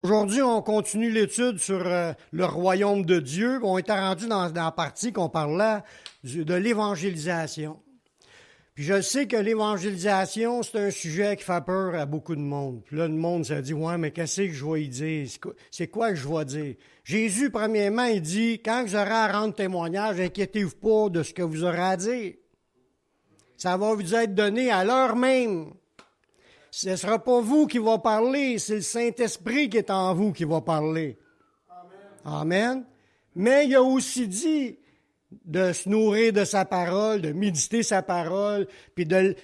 Aujourd'hui, on continue l'étude sur le royaume de Dieu. On était rendu dans la partie qu'on parlait de l'évangélisation. Puis je sais que l'évangélisation, c'est un sujet qui fait peur à beaucoup de monde. Puis là, le monde se dit, ouais, mais qu'est-ce que je vais y dire? C'est quoi que je vais dire? Jésus, premièrement, il dit, quand vous aurez à rendre témoignage, inquiétez-vous pas de ce que vous aurez à dire. Ça va vous être donné à l'heure même. Ce ne sera pas vous qui va parler, c'est le Saint-Esprit qui est en vous qui va parler. Amen. Mais il a aussi dit de se nourrir de sa parole, de méditer sa parole, puis de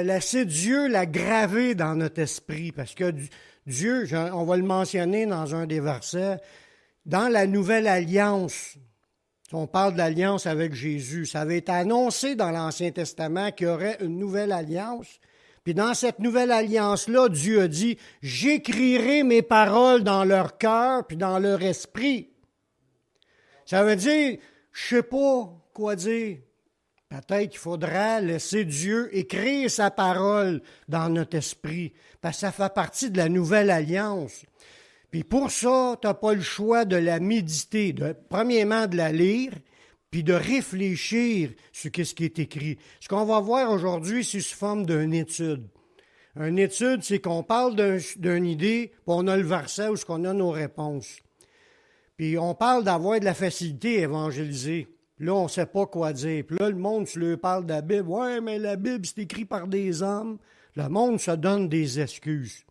laisser Dieu la graver dans notre esprit. Parce que Dieu, on va le mentionner dans un des versets, dans la nouvelle alliance, on parle de l'alliance avec Jésus, ça avait été annoncé dans l'Ancien Testament qu'il y aurait une nouvelle alliance. Puis dans cette nouvelle alliance-là, Dieu a dit, « J'écrirai mes paroles dans leur cœur puis dans leur esprit. » Ça veut dire, je ne sais pas quoi dire. Peut-être qu'il faudra laisser Dieu écrire sa parole dans notre esprit, parce que ça fait partie de la nouvelle alliance. Puis pour ça, tu n'as pas le choix de la méditer, premièrement de la lire, puis de réfléchir sur ce qui est écrit. Ce qu'on va voir aujourd'hui, c'est sous forme d'une étude. Une étude, c'est qu'on parle d'une idée, puis on a le verset où on a nos réponses. Puis on parle d'avoir de la facilité à évangéliser. Là, on ne sait pas quoi dire. Puis là, le monde, tu leur parles de la Bible. « Ouais, mais la Bible, c'est écrit par des hommes. » Le monde se donne des excuses.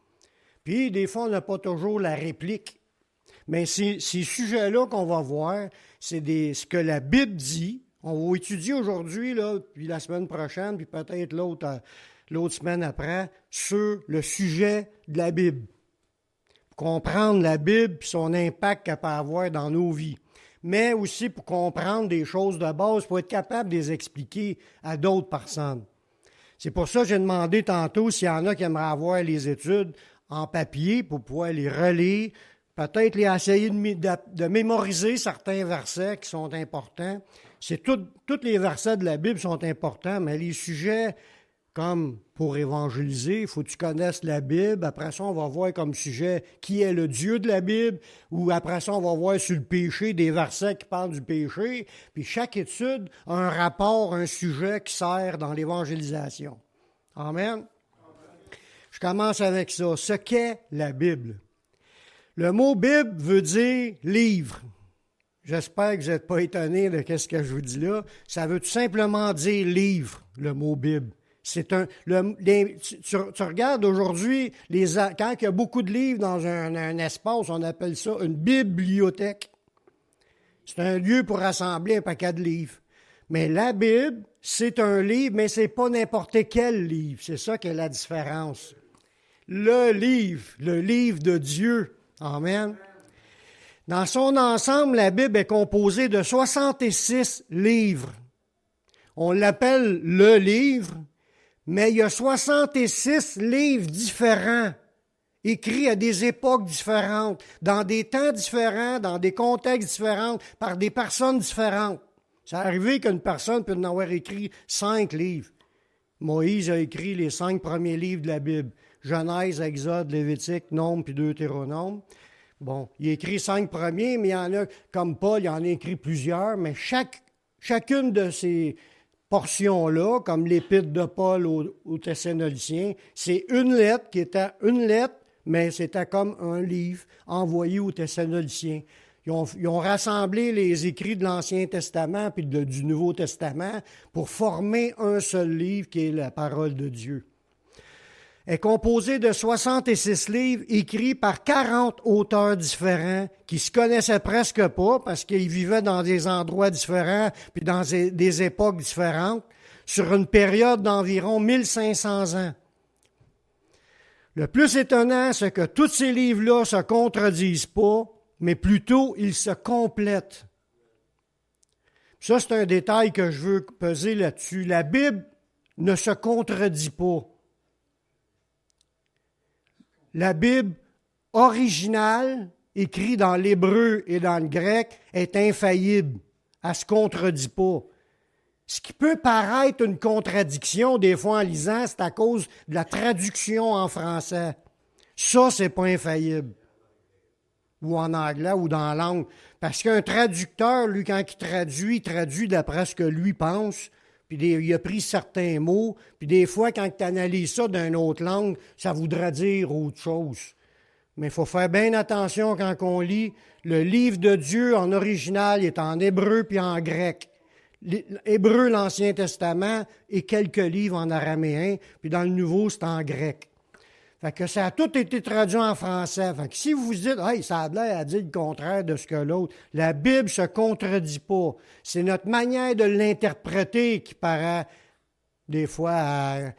Puis, des fois, on n'a pas toujours la réplique. Mais ces sujets-là qu'on va voir, c'est ce que la Bible dit. On va étudier aujourd'hui, là, puis la semaine prochaine, puis peut-être l'autre semaine après, sur le sujet de la Bible. Pour comprendre la Bible et son impact qu'elle peut avoir dans nos vies. Mais aussi pour comprendre des choses de base, pour être capable de les expliquer à d'autres personnes. C'est pour ça que j'ai demandé tantôt s'il y en a qui aimeraient avoir les études en papier pour pouvoir les relire, peut-être essayer de mémoriser certains versets qui sont importants. Tous les versets de la Bible sont importants, mais les sujets, comme pour évangéliser, il faut que tu connaisses la Bible. Après ça, on va voir comme sujet qui est le Dieu de la Bible, ou après ça, on va voir sur le péché, des versets qui parlent du péché. Puis chaque étude a un rapport, un sujet qui sert dans l'évangélisation. Amen. Je commence avec ça. Ce qu'est la Bible. Le mot Bible veut dire livre. J'espère que vous n'êtes pas étonnés de ce que je vous dis là. Ça veut tout simplement dire livre, le mot Bible. Tu regardes aujourd'hui, quand il y a beaucoup de livres dans un espace, on appelle ça une bibliothèque. C'est un lieu pour rassembler un paquet de livres. Mais la Bible, c'est un livre, mais ce n'est pas n'importe quel livre. C'est ça qui est la différence. Le livre de Dieu. Amen. Dans son ensemble, la Bible est composée de 66 livres. On l'appelle le livre, mais il y a 66 livres différents, écrits à des époques différentes, dans des temps différents, dans des contextes différents, par des personnes différentes. C'est arrivé qu'une personne peut en avoir écrit 5 livres. Moïse a écrit les 5 premiers livres de la Bible. Genèse, Exode, Lévitique, Nombre puis Deutéronome. Bon, il a écrit 5 premiers, mais il y en a, comme Paul, il en a écrit plusieurs, mais chacune de ces portions-là, comme l'épître de Paul aux Thessaloniciens, c'est une lettre qui était une lettre, mais c'était comme un livre envoyé aux Thessaloniciens. Ils ont rassemblé les écrits de l'Ancien Testament puis du Nouveau Testament pour former un seul livre qui est la parole de Dieu. Elle est composée de 66 livres écrits par 40 auteurs différents qui se connaissaient presque pas parce qu'ils vivaient dans des endroits différents puis dans des époques différentes sur une période d'environ 1500 ans. Le plus étonnant, c'est que tous ces livres-là ne se contredisent pas, mais plutôt ils se complètent. Ça, c'est un détail que je veux peser là-dessus. La Bible ne se contredit pas. La Bible originale, écrite dans l'hébreu et dans le grec, est infaillible. Elle ne se contredit pas. Ce qui peut paraître une contradiction des fois en lisant, c'est à cause de la traduction en français. Ça, c'est pas infaillible. ou en anglais ou dans la langue. Parce qu'un traducteur, lui, quand il traduit d'après ce que lui pense, puis il a pris certains mots, puis des fois, quand tu analyses ça d'une autre langue, ça voudrait dire autre chose. Mais il faut faire bien attention quand on lit. Le livre de Dieu en original est en hébreu puis en grec. L'hébreu, l'Ancien Testament, et quelques livres en araméen, puis dans le Nouveau, c'est en grec. Fait que ça a tout été traduit en français. Fait que si vous vous dites, hey, ça a l'air à dire le contraire de ce que l'autre, la Bible se contredit pas. C'est notre manière de l'interpréter qui paraît des fois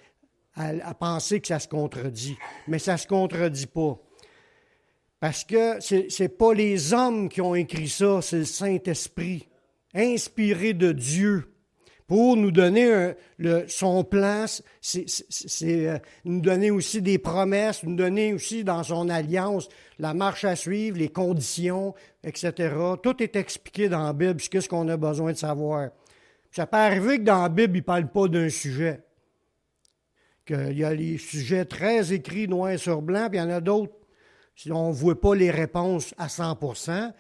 à penser que ça se contredit. Mais ça se contredit pas. Parce que c'est pas les hommes qui ont écrit ça, c'est le Saint-Esprit, inspiré de Dieu, pour nous donner son plan, nous donner aussi des promesses, nous donner aussi dans son alliance la marche à suivre, les conditions, etc. Tout est expliqué dans la Bible, ce qu'on a besoin de savoir. Ça peut arriver que dans la Bible, il ne parle pas d'un sujet. Qu'il y a les sujets très écrits noir sur blanc, puis il y en a d'autres, si on ne voit pas les réponses à 100%,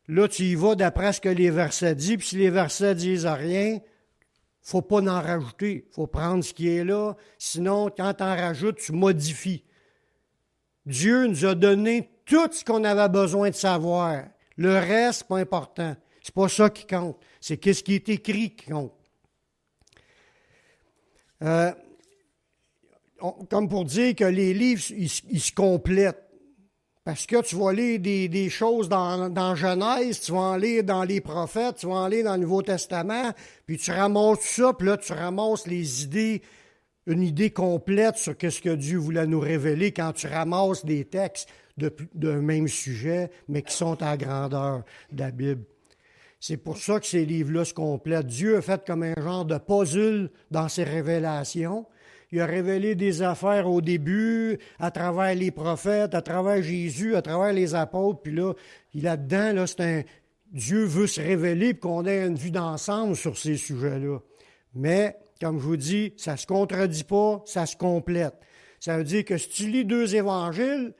là, tu y vas d'après ce que les versets disent, puis si les versets disent rien, il ne faut pas en rajouter. Il faut prendre ce qui est là. Sinon, quand tu en rajoutes, tu modifies. Dieu nous a donné tout ce qu'on avait besoin de savoir. Le reste, ce n'est pas important. C'est pas ça qui compte. C'est qu'est-ce qui est écrit qui compte. Comme pour dire que les livres, ils se complètent. Parce que tu vas lire des choses dans Genèse, tu vas en lire dans les prophètes, tu vas en lire dans le Nouveau Testament, puis tu ramasses ça, puis là, tu ramasses les idées, une idée complète sur ce que Dieu voulait nous révéler quand tu ramasses des textes d'un même sujet, mais qui sont à la grandeur de la Bible. C'est pour ça que ces livres-là se complètent. Dieu a fait comme un genre de puzzle dans ses révélations. Il a révélé des affaires au début, à travers les prophètes, à travers Jésus, à travers les apôtres. Puis là-dedans, Dieu veut se révéler pour qu'on ait une vue d'ensemble sur ces sujets-là. Mais, comme je vous dis, ça ne se contredit pas, ça se complète. Ça veut dire que si tu lis 2 évangiles,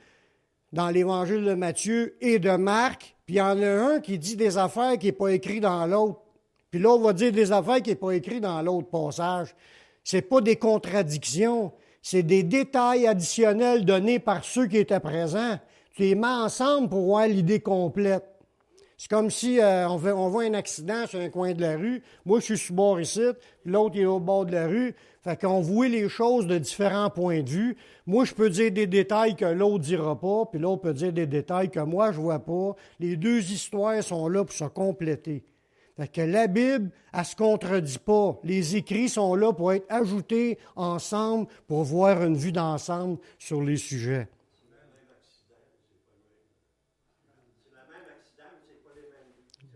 dans l'évangile de Matthieu et de Marc, puis il y en a un qui dit des affaires qui n'est pas écrit dans l'autre. Puis l'autre va dire des affaires qui n'est pas écrit dans l'autre passage. Ce n'est pas des contradictions, c'est des détails additionnels donnés par ceux qui étaient présents. Tu les mets ensemble pour voir l'idée complète. C'est comme si on voit un accident sur un coin de la rue. Moi, je suis sur le bord ici, puis l'autre est au bord de la rue. Fait qu'on voit les choses de différents points de vue. Moi, je peux dire des détails que l'autre ne dira pas, puis l'autre peut dire des détails que moi, je ne vois pas. Les 2 histoires sont là pour se compléter. Fait que la Bible, elle ne se contredit pas. Les écrits sont là pour être ajoutés ensemble, pour voir une vue d'ensemble sur les sujets.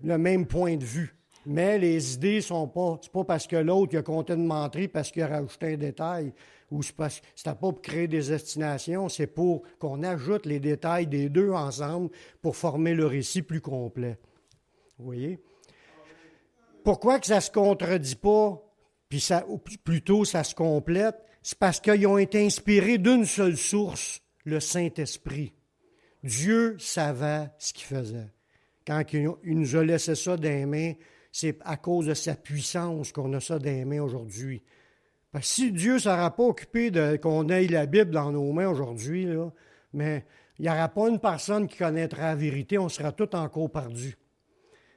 Le même point de vue. Mais les idées sont pas... C'est pas parce que l'autre il a compté une menterie parce qu'il a rajouté un détail. Ou c'était pas pour créer des destinations, c'est pour qu'on ajoute les détails des 2 ensemble pour former le récit plus complet. Vous voyez? Pourquoi que ça ne se contredit pas, ou plutôt ça se complète? C'est parce qu'ils ont été inspirés d'une seule source, le Saint-Esprit. Dieu savait ce qu'il faisait. Quand il nous a laissé ça dans les mains, c'est à cause de sa puissance qu'on a ça dans les mains aujourd'hui. Parce que si Dieu ne s'aurait pas occupé qu'on ait la Bible dans nos mains aujourd'hui, là, mais il n'y aura pas une personne qui connaîtra la vérité, on sera tous encore perdus.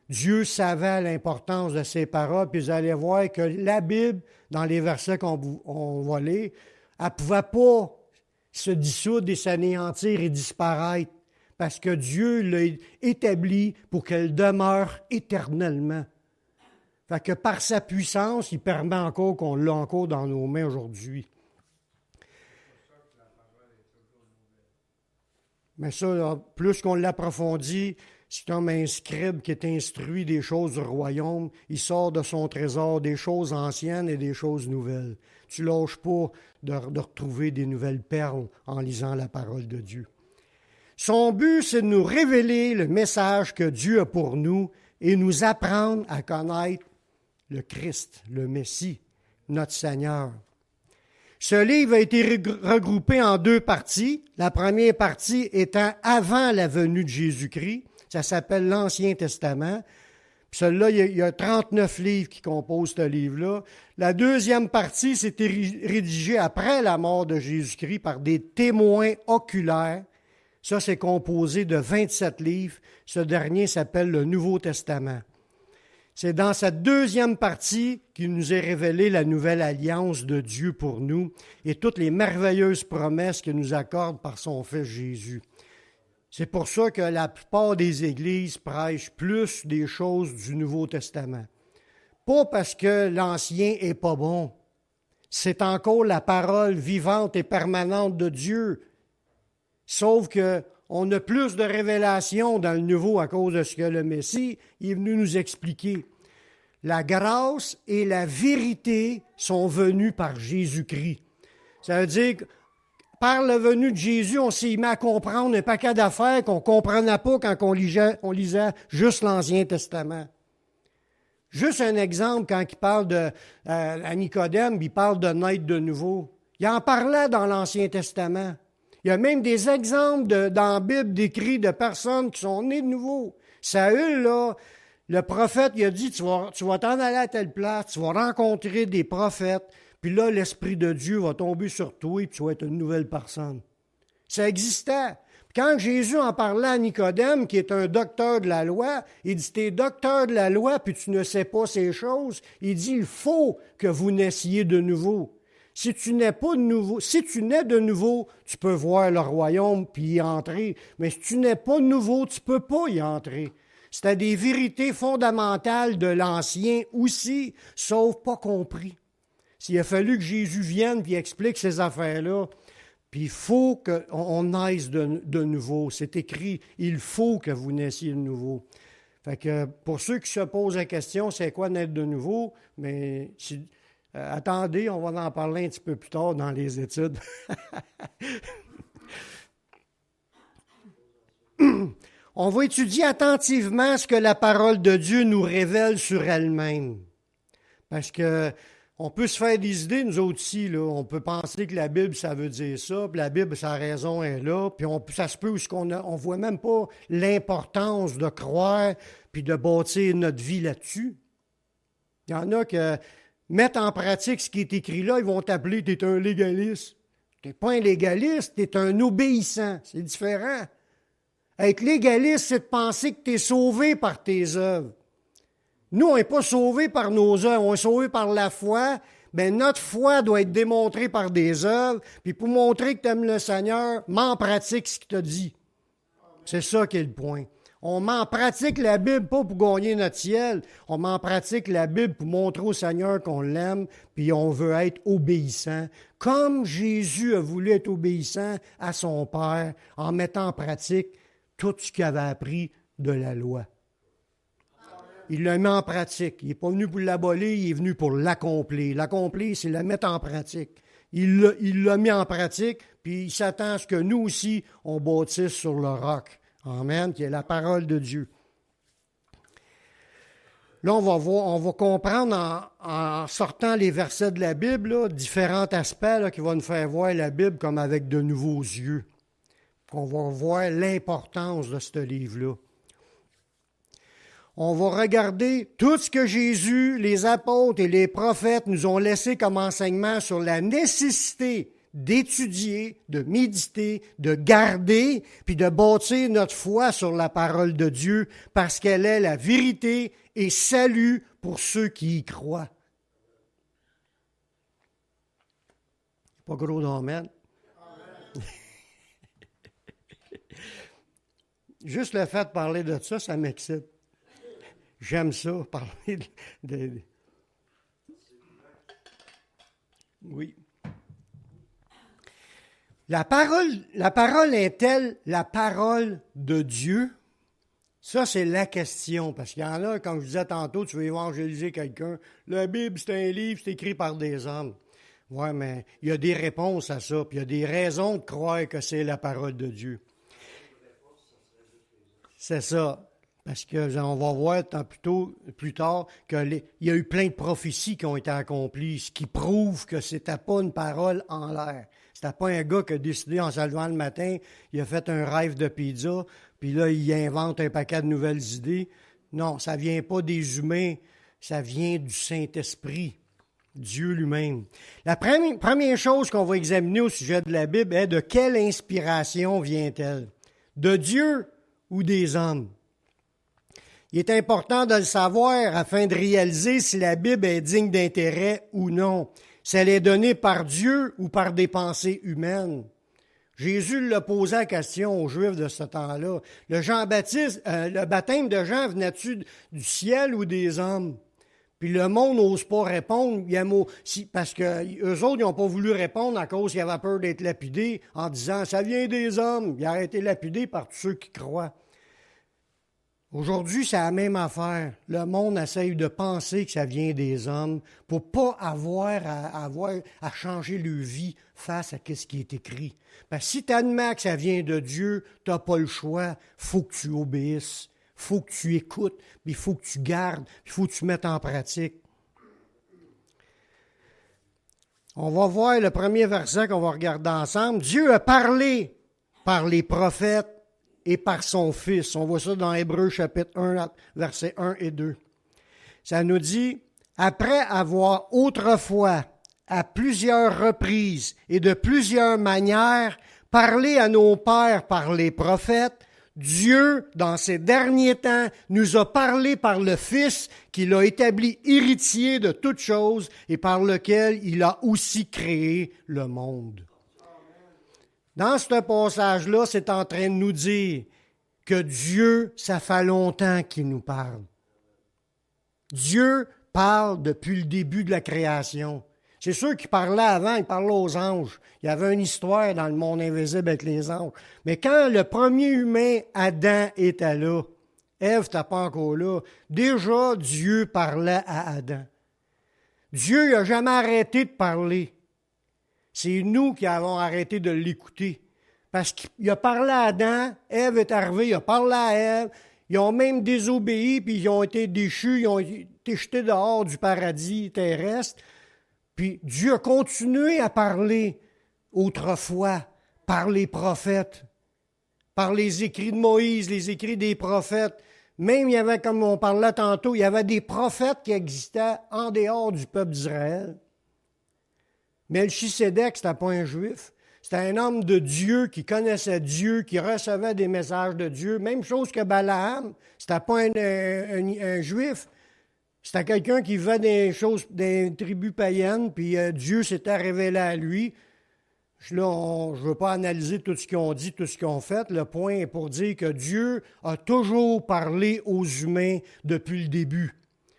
Dieu savait l'importance de ces paroles, puis vous allez voir que la Bible, dans les versets qu'on va lire, elle ne pouvait pas se dissoudre et s'anéantir et disparaître, parce que Dieu l'a établi pour qu'elle demeure éternellement. Fait que par sa puissance, il permet encore qu'on l'a encore dans nos mains aujourd'hui. Mais ça, là, plus qu'on l'approfondit, c'est comme un scribe qui est instruit des choses du royaume. Il sort de son trésor des choses anciennes et des choses nouvelles. Tu ne lâches pas de retrouver des nouvelles perles en lisant la parole de Dieu. Son but, c'est de nous révéler le message que Dieu a pour nous et nous apprendre à connaître le Christ, le Messie, notre Seigneur. Ce livre a été regroupé en deux parties. La première partie étant avant la venue de Jésus-Christ. Ça s'appelle l'Ancien Testament. Puis celui-là, il y a 39 livres qui composent ce livre-là. La deuxième partie, c'était rédigée après la mort de Jésus-Christ par des témoins oculaires. Ça, c'est composé de 27 livres. Ce dernier s'appelle le Nouveau Testament. C'est dans cette deuxième partie qu'il nous est révélé la nouvelle alliance de Dieu pour nous et toutes les merveilleuses promesses qu'il nous accorde par son Fils Jésus. C'est pour ça que la plupart des églises prêchent plus des choses du Nouveau Testament. Pas parce que l'Ancien est pas bon. C'est encore la parole vivante et permanente de Dieu. Sauf qu'on a plus de révélations dans le Nouveau à cause de ce que le Messie est venu nous expliquer. La grâce et la vérité sont venues par Jésus-Christ. Ça veut dire que par la venue de Jésus, on s'est mis à comprendre un paquet d'affaires qu'on ne comprenait pas quand on lisait juste l'Ancien Testament. Juste un exemple, quand il parle à Nicodème, il parle de naître de nouveau. Il en parlait dans l'Ancien Testament. Il y a même des exemples dans la Bible décrits de personnes qui sont nées de nouveau. Saül, là, le prophète, il a dit, tu vas t'en aller à telle place, tu vas rencontrer des prophètes, puis là, l'Esprit de Dieu va tomber sur toi et tu vas être une nouvelle personne. Ça existait. Quand Jésus en parlait à Nicodème, qui est un docteur de la loi, il dit, t'es docteur de la loi, puis tu ne sais pas ces choses. Il dit, il faut que vous naissiez de nouveau. Si tu nais de nouveau, tu peux voir le royaume puis y entrer. Mais si tu n'es pas de nouveau, tu ne peux pas y entrer. C'était des vérités fondamentales de l'Ancien aussi, sauf pas compris. S'il a fallu que Jésus vienne et explique ces affaires-là, puis il faut qu'on naisse de nouveau. C'est écrit, il faut que vous naissiez de nouveau. Fait que pour ceux qui se posent la question, c'est quoi naître de nouveau? Mais attendez, on va en parler un petit peu plus tard dans les études. On va étudier attentivement ce que la parole de Dieu nous révèle sur elle-même. Parce que on peut se faire des idées, nous autres ici, là. On peut penser que la Bible, ça veut dire ça, puis la Bible, sa raison est là, puis ça se peut où on ne voit même pas l'importance de croire puis de bâtir notre vie là-dessus. Il y en a qui mettent en pratique ce qui est écrit là, ils vont t'appeler « t'es un légaliste ». Tu n'es pas un légaliste, tu es un obéissant. C'est différent. Être légaliste, c'est de penser que tu es sauvé par tes œuvres. Nous, on n'est pas sauvés par nos œuvres, on est sauvés par la foi. Bien, notre foi doit être démontrée par des œuvres. Puis pour montrer que tu aimes le Seigneur, mets en pratique ce qu'il t'a dit. C'est ça qui est le point. On met en pratique la Bible pas pour gagner notre ciel. On met en pratique la Bible pour montrer au Seigneur qu'on l'aime, puis on veut être obéissant. Comme Jésus a voulu être obéissant à son Père en mettant en pratique tout ce qu'il avait appris de la loi. Il l'a mis en pratique. Il n'est pas venu pour l'abolir, il est venu pour l'accomplir. L'accomplir, c'est la mettre en pratique. Il l'a mis en pratique, puis il s'attend à ce que nous aussi, on bâtisse sur le roc. Amen, qui est la parole de Dieu. Là, on va comprendre en sortant les versets de la Bible, là, différents aspects là, qui vont nous faire voir la Bible comme avec de nouveaux yeux. On va voir l'importance de ce livre-là. On va regarder tout ce que Jésus, les apôtres et les prophètes nous ont laissé comme enseignement sur la nécessité d'étudier, de méditer, de garder, puis de bâtir notre foi sur la parole de Dieu, parce qu'elle est la vérité et salut pour ceux qui y croient. Pas gros d'amen. Juste le fait de parler de ça, ça m'excite. J'aime ça, parler de... Oui. La parole est-elle la parole de Dieu? Ça, c'est la question, parce qu'il y en a, comme je disais tantôt, tu veux évangéliser quelqu'un. La Bible, c'est un livre, c'est écrit par des hommes. Oui, mais il y a des réponses à ça, puis il y a des raisons de croire que c'est la parole de Dieu. C'est ça. Parce qu'on va voir plus tard qu'il y a eu plein de prophéties qui ont été accomplies, ce qui prouve que c'était pas une parole en l'air. C'était pas un gars qui a décidé en se levant le matin, il a fait un rêve de pizza, puis là, il invente un paquet de nouvelles idées. Non, ça vient pas des humains, ça vient du Saint-Esprit, Dieu lui-même. La première chose qu'on va examiner au sujet de la Bible est de quelle inspiration vient-elle? De Dieu ou des hommes? Il est important de le savoir afin de réaliser si la Bible est digne d'intérêt ou non, si elle est donnée par Dieu ou par des pensées humaines. Jésus l'a posé la question aux Juifs de ce temps-là. Le baptême de Jean venait-tu du ciel ou des hommes? Puis le monde n'ose pas répondre, parce qu'eux autres, ils n'ont pas voulu répondre à cause qu'ils avaient peur d'être lapidés en disant « ça vient des hommes ». Ils ont été lapidés par tous ceux qui croient. Aujourd'hui, c'est la même affaire. Le monde essaye de penser que ça vient des hommes pour pas avoir à changer leur vie face à ce qui est écrit. Parce que si tu admets que ça vient de Dieu, tu n'as pas le choix. Il faut que tu obéisses, il faut que tu écoutes, puis il faut que tu gardes, il faut que tu mettes en pratique. On va voir le premier verset qu'on va regarder ensemble. Dieu a parlé par les prophètes et par son Fils. On voit ça dans Hébreux chapitre 1, versets 1 et 2. Ça nous dit, après avoir autrefois, à plusieurs reprises et de plusieurs manières, parlé à nos pères par les prophètes, Dieu, dans ces derniers temps, nous a parlé par le Fils qu'il a établi héritier de toutes choses et par lequel il a aussi créé le monde. Dans ce passage-là, c'est en train de nous dire que Dieu, ça fait longtemps qu'il nous parle. Dieu parle depuis le début de la création. C'est sûr qu'il parlait avant, il parlait aux anges. Il y avait une histoire dans le monde invisible avec les anges. Mais quand le premier humain, Adam, était là, Ève n'était pas encore là, déjà Dieu parlait à Adam. Dieu n'a jamais arrêté de parler. C'est nous qui avons arrêté de l'écouter. Parce qu'il a parlé à Adam, Ève est arrivée, il a parlé à Ève, ils ont même désobéi, puis ils ont été déchus, ils ont été jetés dehors du paradis terrestre. Puis Dieu a continué à parler autrefois par les prophètes, par les écrits de Moïse, les écrits des prophètes. Même il y avait, comme on parlait tantôt, il y avait des prophètes qui existaient en dehors du peuple d'Israël. Melchisédek, c'était pas un juif. C'était un homme de Dieu qui connaissait Dieu, qui recevait des messages de Dieu. Même chose que Balaam, c'était pas un juif. C'était quelqu'un qui vivait des tribus païennes, puis Dieu s'était révélé à lui. Là, je ne veux pas analyser tout ce qu'ils ont dit, tout ce qu'ils ont fait. Le point est pour dire que Dieu a toujours parlé aux humains depuis le début.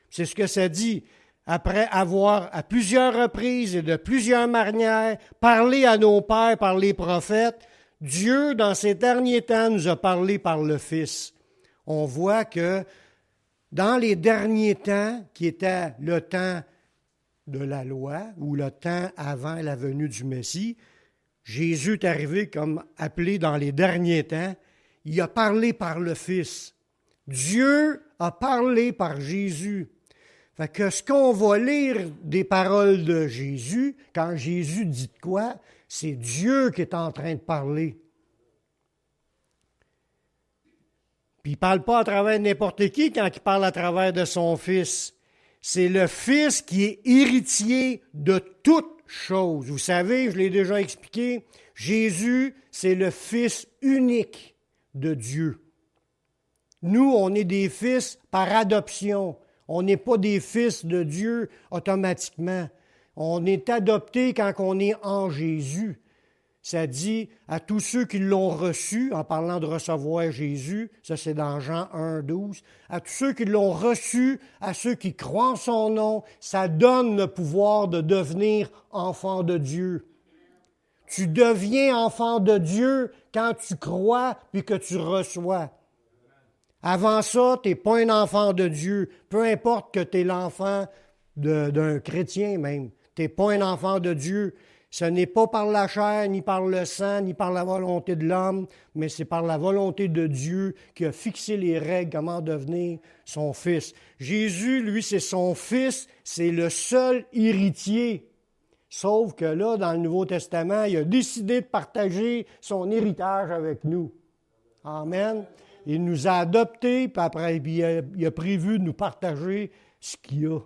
C'est ce que ça dit. Après avoir, à plusieurs reprises et de plusieurs manières, parlé à nos pères par les prophètes, Dieu, dans ces derniers temps, nous a parlé par le Fils. On voit que dans les derniers temps, qui était le temps de la loi, ou le temps avant la venue du Messie, Jésus est arrivé comme appelé dans les derniers temps. Il a parlé par le Fils. Dieu a parlé par Jésus. Fait que ce qu'on va lire des paroles de Jésus, quand Jésus dit de quoi, c'est Dieu qui est en train de parler. Puis il ne parle pas à travers n'importe qui quand il parle à travers de son Fils. C'est le Fils qui est héritier de toutes choses. Vous savez, je l'ai déjà expliqué, Jésus, c'est le Fils unique de Dieu. Nous, on est des fils par adoption. On n'est pas des fils de Dieu automatiquement. On est adopté quand on est en Jésus. Ça dit à tous ceux qui l'ont reçu, en parlant de recevoir Jésus, ça c'est dans Jean 1, 12, à tous ceux qui l'ont reçu, à ceux qui croient en son nom, ça donne le pouvoir de devenir enfant de Dieu. Tu deviens enfant de Dieu quand tu crois puis que tu reçois. Avant ça, tu n'es pas un enfant de Dieu, peu importe que tu es l'enfant d'un chrétien même. Tu n'es pas un enfant de Dieu. Ce n'est pas par la chair, ni par le sang, ni par la volonté de l'homme, mais c'est par la volonté de Dieu qui a fixé les règles, comment devenir son fils. Jésus, lui, c'est son fils, c'est le seul héritier. Sauf que là, dans le Nouveau Testament, il a décidé de partager son héritage avec nous. Amen. Il nous a adoptés, puis après, il a prévu de nous partager ce qu'il a.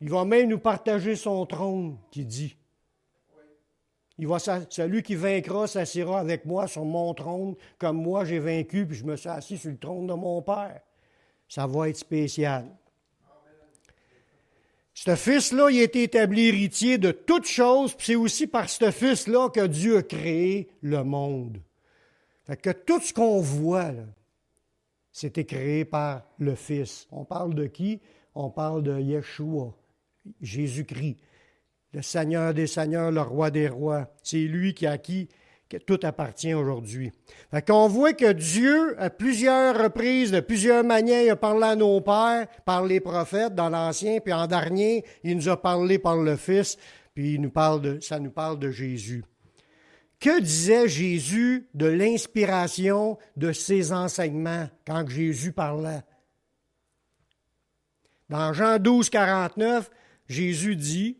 Il va même nous partager son trône, qui dit. Celui qui vaincra s'assiera avec moi sur mon trône, comme moi j'ai vaincu, puis je me suis assis sur le trône de mon Père. Ça va être spécial. Ce fils-là, il a été établi héritier de toutes choses, puis c'est aussi par ce fils-là que Dieu a créé le monde. Fait que tout ce qu'on voit, là, c'était créé par le Fils. On parle de qui? On parle de Yeshua, Jésus-Christ. Le Seigneur des Seigneurs, le Roi des Rois. C'est lui à qui tout appartient aujourd'hui. Fait qu'on voit que Dieu, à plusieurs reprises, de plusieurs manières, il a parlé à nos pères, par les prophètes, dans l'Ancien, puis en dernier, il nous a parlé par le Fils, puis ça nous parle de Jésus. Que disait Jésus de l'inspiration de ses enseignements quand Jésus parlait? Dans Jean 12, 49, Jésus dit,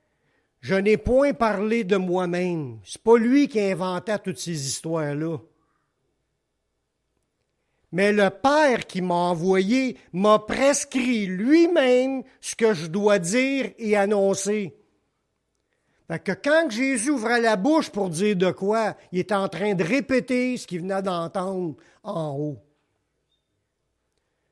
« Je n'ai point parlé de moi-même. » C'est pas lui qui inventait toutes ces histoires-là. Mais le Père qui m'a envoyé m'a prescrit lui-même ce que je dois dire et annoncer. Fait que quand Jésus ouvrait la bouche pour dire de quoi, il était en train de répéter ce qu'il venait d'entendre en haut.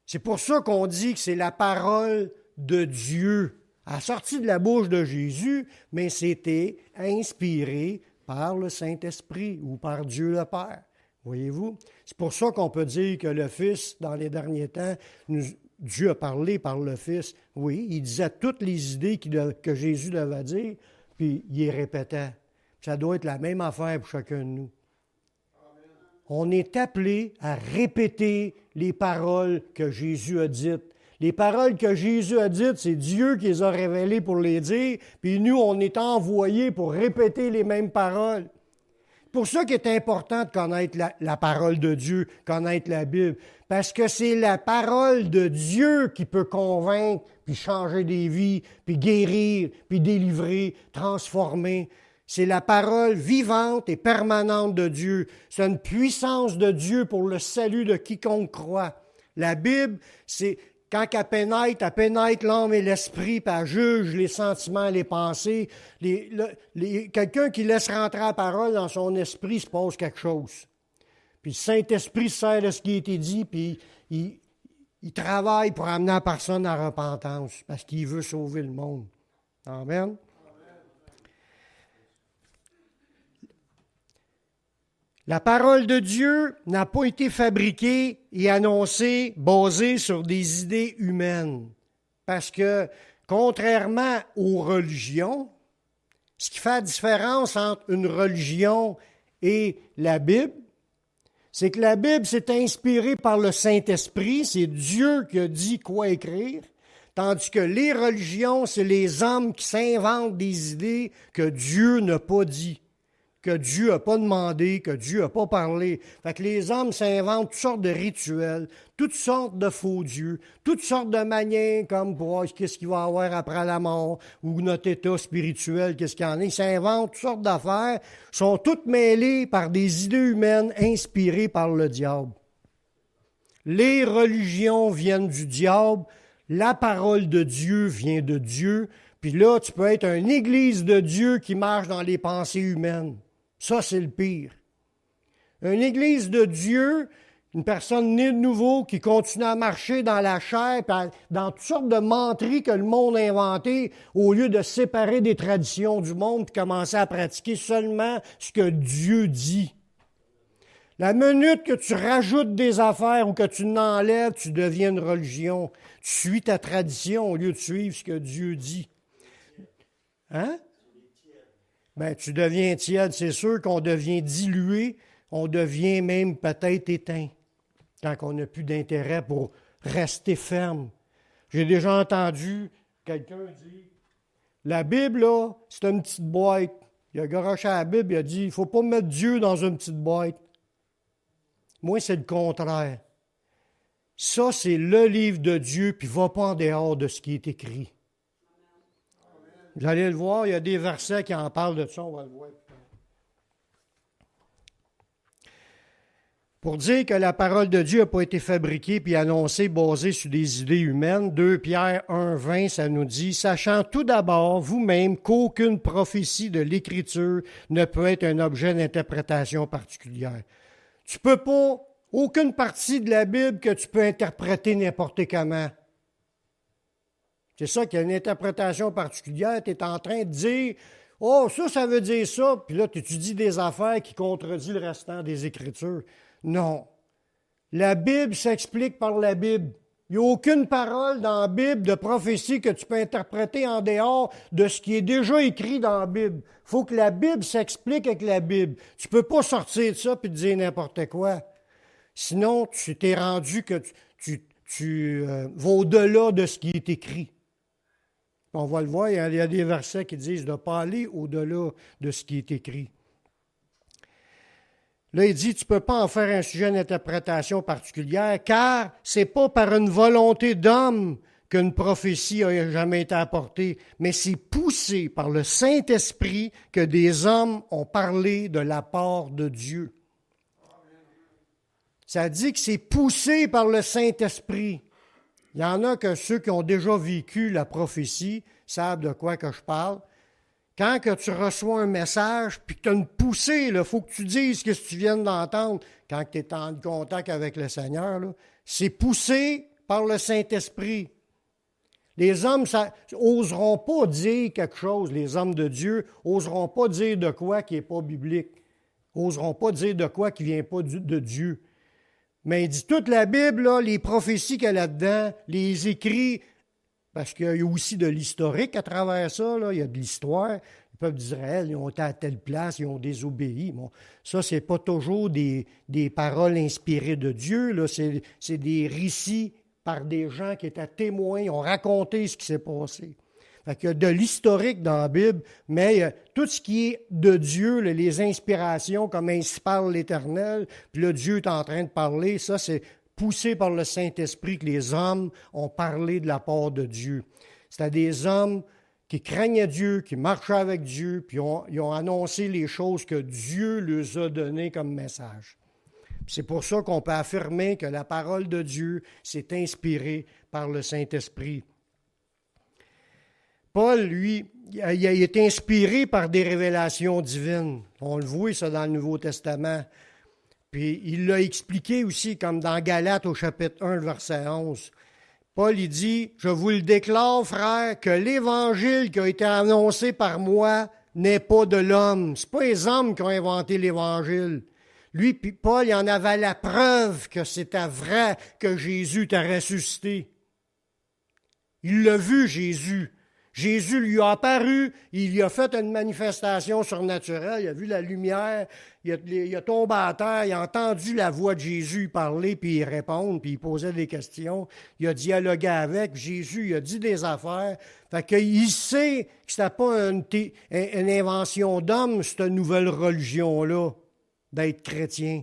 C'est pour ça qu'on dit que c'est la parole de Dieu. Elle a sorti de la bouche de Jésus, mais c'était inspiré par le Saint-Esprit ou par Dieu le Père. Voyez-vous? C'est pour ça qu'on peut dire que le Fils, dans les derniers temps, Dieu a parlé par le Fils. Oui, il disait toutes les idées que Jésus devait dire, puis il les répétait. Ça doit être la même affaire pour chacun de nous. On est appelé à répéter les paroles que Jésus a dites. Les paroles que Jésus a dites, c'est Dieu qui les a révélées pour les dire, puis nous, on est envoyés pour répéter les mêmes paroles. C'est pour ça qu'il est important de connaître la parole de Dieu, connaître la Bible, parce que c'est la parole de Dieu qui peut convaincre, puis changer des vies, puis guérir, puis délivrer, transformer. C'est la parole vivante et permanente de Dieu. C'est une puissance de Dieu pour le salut de quiconque croit. La Bible, c'est quand elle pénètre l'âme et l'esprit, puis elle juge les sentiments, les pensées. Quelqu'un qui laisse rentrer la parole dans son esprit, se passe quelque chose. Puis le Saint-Esprit sert de ce qui a été dit, puis il travaille pour amener la personne à la repentance, parce qu'il veut sauver le monde. Amen. La parole de Dieu n'a pas été fabriquée et annoncée basée sur des idées humaines. Parce que, contrairement aux religions, ce qui fait la différence entre une religion et la Bible, c'est que la Bible s'est inspirée par le Saint-Esprit, c'est Dieu qui a dit quoi écrire, tandis que les religions, c'est les hommes qui s'inventent des idées que Dieu n'a pas dit, que Dieu n'a pas demandé, que Dieu n'a pas parlé. Fait que les hommes s'inventent toutes sortes de rituels, toutes sortes de faux dieux, toutes sortes de manières comme pour voir qu'est-ce qu'il va y avoir après la mort, ou notre état spirituel, qu'est-ce qu'il y en a. Ils s'inventent toutes sortes d'affaires, sont toutes mêlées par des idées humaines inspirées par le diable. Les religions viennent du diable, la parole de Dieu vient de Dieu, puis là, tu peux être une église de Dieu qui marche dans les pensées humaines. Ça, c'est le pire. Une église de Dieu, une personne née de nouveau qui continue à marcher dans la chair, dans toutes sortes de menteries que le monde a inventées, au lieu de se séparer des traditions du monde et commencer à pratiquer seulement ce que Dieu dit. La minute que tu rajoutes des affaires ou que tu n'enlèves, tu deviens une religion. Tu suis ta tradition au lieu de suivre ce que Dieu dit. Hein? Ben, tu deviens tiède, c'est sûr qu'on devient dilué, on devient même peut-être éteint, quand on n'a plus d'intérêt pour rester ferme. J'ai déjà entendu quelqu'un dire, La Bible, là, c'est une petite boîte. Il a garoché à la Bible, il a dit, il ne faut pas mettre Dieu dans une petite boîte. Moi, c'est le contraire. Ça, c'est le livre de Dieu, puis va pas en dehors de ce qui est écrit. Vous allez le voir, il y a des versets qui en parlent de ça, on va le voir. Pour dire que la parole de Dieu n'a pas été fabriquée puis annoncée basée sur des idées humaines, 2 Pierre 1,20, ça nous dit « Sachant tout d'abord vous-même qu'aucune prophétie de l'Écriture ne peut être un objet d'interprétation particulière. » Tu peux pas, aucune partie de la Bible que tu peux interpréter n'importe comment. C'est ça qu'il y a une interprétation particulière, tu es en train de dire « Oh, ça veut dire ça », puis là, tu étudies des affaires qui contredisent le restant des Écritures. Non. La Bible s'explique par la Bible. Il n'y a aucune parole dans la Bible de prophétie que tu peux interpréter en dehors de ce qui est déjà écrit dans la Bible. Il faut que la Bible s'explique avec la Bible. Tu ne peux pas sortir de ça et te dire n'importe quoi. Sinon, tu t'es rendu que tu vas au-delà de ce qui est écrit. On va le voir, il y a des versets qui disent de ne pas aller au-delà de ce qui est écrit. Là, il dit, tu ne peux pas en faire un sujet d'interprétation particulière, car ce n'est pas par une volonté d'homme qu'une prophétie n'a jamais été apportée, mais c'est poussé par le Saint-Esprit que des hommes ont parlé de la part de Dieu. Ça dit que c'est poussé par le Saint-Esprit. Il y en a que ceux qui ont déjà vécu la prophétie savent de quoi que je parle. Quand que tu reçois un message, puis que tu as une poussée, il faut que tu dises ce que tu viens d'entendre quand tu es en contact avec le Seigneur. Là, c'est poussé par le Saint-Esprit. Les hommes n'oseront pas dire quelque chose, les hommes de Dieu n'oseront pas dire de quoi qui n'est pas biblique, n'oseront pas dire de quoi qui ne vient pas de Dieu. Mais il dit toute la Bible, là, les prophéties qu'il y a là-dedans, les écrits, parce qu'il y a aussi de l'historique à travers ça, là. Il y a de l'histoire. Le peuple d'Israël, ils ont été à telle place, ils ont désobéi. Bon, ça, ce n'est pas toujours des paroles inspirées de Dieu, là. C'est des récits par des gens qui étaient témoins, ils ont raconté ce qui s'est passé. Fait qu'il y a de l'historique dans la Bible, mais tout ce qui est de Dieu, là, les inspirations, comme ainsi parle l'Éternel, puis là, Dieu est en train de parler, ça, c'est poussé par le Saint-Esprit que les hommes ont parlé de la part de Dieu. C'était des hommes qui craignaient Dieu, qui marchaient avec Dieu, puis ils ont annoncé les choses que Dieu leur a données comme message. C'est pour ça qu'on peut affirmer que la parole de Dieu s'est inspirée par le Saint-Esprit. Paul, lui, il a été inspiré par des révélations divines. On le voit, ça, dans le Nouveau Testament. Puis il l'a expliqué aussi, comme dans Galates au chapitre 1, verset 11. Paul, il dit, « Je vous le déclare, frères, que l'Évangile qui a été annoncé par moi n'est pas de l'homme. » Ce n'est pas les hommes qui ont inventé l'Évangile. Lui, puis Paul, il en avait la preuve que c'était vrai que Jésus t'a ressuscité. Il l'a vu, Jésus. Jésus lui a apparu, il lui a fait une manifestation surnaturelle, il a vu la lumière, il a tombé à terre, il a entendu la voix de Jésus parler, puis il répondre, puis il posait des questions, il a dialogué avec Jésus, il a dit des affaires. Fait qu'il sait que ce n'était pas une invention d'homme, cette nouvelle religion-là, d'être chrétien.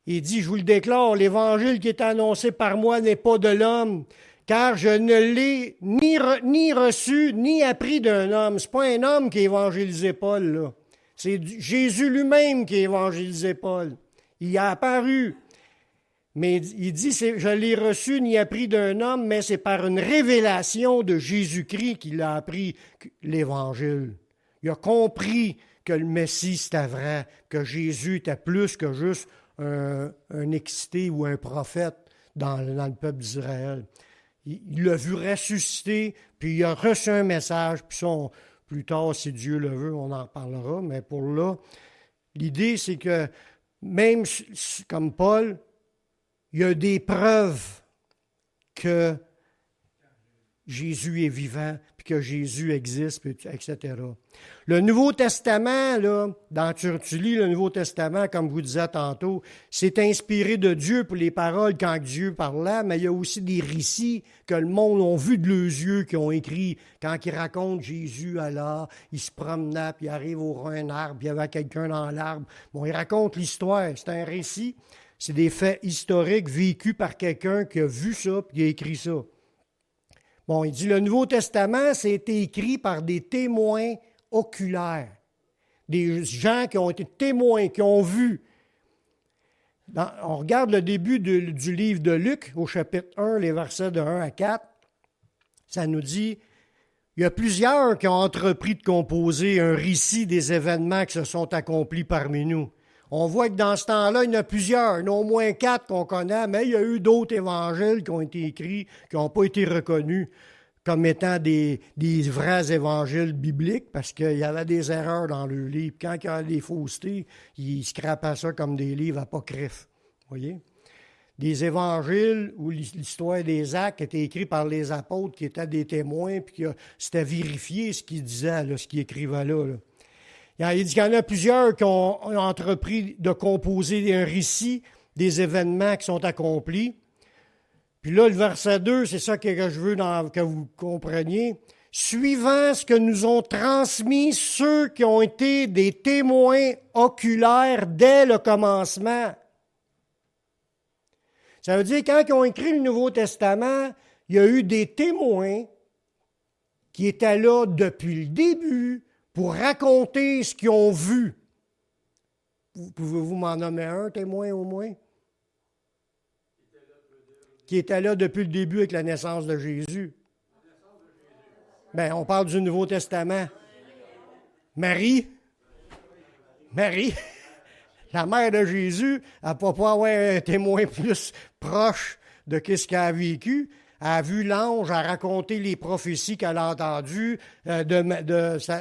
Il dit, je vous le déclare, l'Évangile qui est annoncé par moi n'est pas de l'homme, car je ne l'ai ni reçu, ni appris d'un homme. Ce n'est pas un homme qui a évangélisé Paul, là. C'est Jésus lui-même qui a évangélisé Paul. Il a apparu. Mais il dit, je l'ai reçu ni appris d'un homme, mais c'est par une révélation de Jésus-Christ qu'il a appris l'Évangile. Il a compris que le Messie, c'était vrai, que Jésus était plus que juste un excité ou un prophète dans le peuple d'Israël. Il l'a vu ressusciter, puis il a reçu un message, puis ça, plus tard, si Dieu le veut, on en parlera, mais pour là, l'idée, c'est que même comme Paul, il y a des preuves que Jésus est vivant, puis que Jésus existe, puis etc. Le Nouveau Testament, là, tu lis le Nouveau Testament, comme je vous disais tantôt, c'est inspiré de Dieu pour les paroles quand Dieu parlait, mais il y a aussi des récits que le monde a vu de leurs yeux, qui ont écrit quand ils racontent Jésus là, il se promenait, puis il arrive au rang d'un arbre, puis il y avait quelqu'un dans l'arbre. Bon, il raconte l'histoire, c'est un récit, c'est des faits historiques vécus par quelqu'un qui a vu ça, puis qui a écrit ça. Bon, il dit le Nouveau Testament, c'est écrit par des témoins oculaires, des gens qui ont été témoins, qui ont vu. On regarde le début du livre de Luc, au chapitre 1, les versets de 1 à 4. Ça nous dit, il y a plusieurs qui ont entrepris de composer un récit des événements qui se sont accomplis parmi nous. On voit que dans ce temps-là, il y en a plusieurs, il y en a au moins 4 qu'on connaît, mais il y a eu d'autres évangiles qui ont été écrits, qui n'ont pas été reconnus comme étant des vrais évangiles bibliques, parce qu'il y avait des erreurs dans le livre. Quand il y a des faussetés, ils scrapaient ça comme des livres apocryphes. Vous voyez? Des évangiles où l'histoire des actes était écrite par les apôtres qui étaient des témoins, puis que c'était vérifié ce qu'ils disaient, là, ce qu'ils écrivaient là. Il dit qu'il y en a plusieurs qui ont entrepris de composer un récit des événements qui sont accomplis. Puis là, le verset 2, c'est ça que je veux que vous compreniez. Suivant ce que nous ont transmis ceux qui ont été des témoins oculaires dès le commencement. Ça veut dire, quand ils ont écrit le Nouveau Testament, il y a eu des témoins qui étaient là depuis le début, pour raconter ce qu'ils ont vu. Pouvez-vous m'en nommer un témoin au moins? Qui était là depuis le début avec la naissance de Jésus. Bien, on parle du Nouveau Testament. Marie, la mère de Jésus, elle ne peut pas avoir un témoin plus proche de ce qu'elle a vécu. Elle a vu l'ange, elle a raconté les prophéties qu'elle a entendues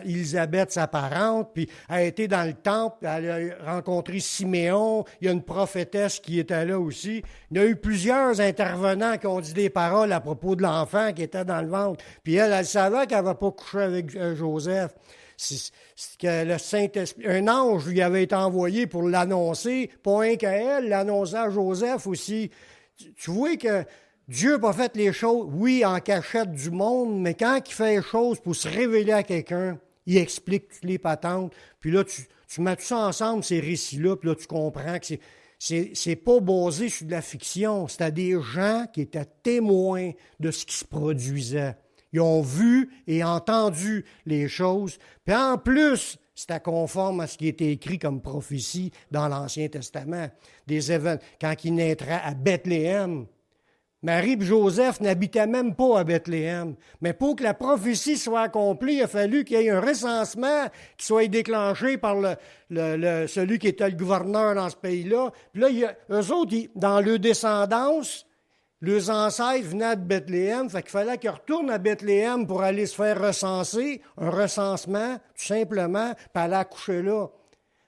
Élisabeth, sa parente, puis elle a été dans le temple, elle a rencontré Siméon, il y a une prophétesse qui était là aussi. Il y a eu plusieurs intervenants qui ont dit des paroles à propos de l'enfant qui était dans le ventre. Puis elle savait qu'elle n'avait pas couché avec Joseph. C'est que le Saint-Esprit, un ange lui avait été envoyé pour l'annoncer, pas un qu'elle, l'annoncer à Joseph aussi. Tu vois que Dieu n'a pas fait les choses, oui, en cachette du monde, mais quand il fait les choses pour se révéler à quelqu'un, il explique toutes les patentes. Puis là, tu mets tout ça ensemble, ces récits-là, puis là, tu comprends que c'est pas basé sur de la fiction. C'était des gens qui étaient témoins de ce qui se produisait. Ils ont vu et entendu les choses. Puis en plus, c'était conforme à ce qui était écrit comme prophétie dans l'Ancien Testament. Des événements, quand il naîtrait à Bethléem. Marie et Joseph n'habitaient même pas à Bethléem. Mais pour que la prophétie soit accomplie, il a fallu qu'il y ait un recensement qui soit déclenché par celui qui était le gouverneur dans ce pays-là. Puis là, eux autres, dans leur descendance, leurs ancêtres venaient de Bethléem. Fait qu'il fallait qu'ils retournent à Bethléem pour aller se faire recenser, un recensement, tout simplement, puis aller accoucher là.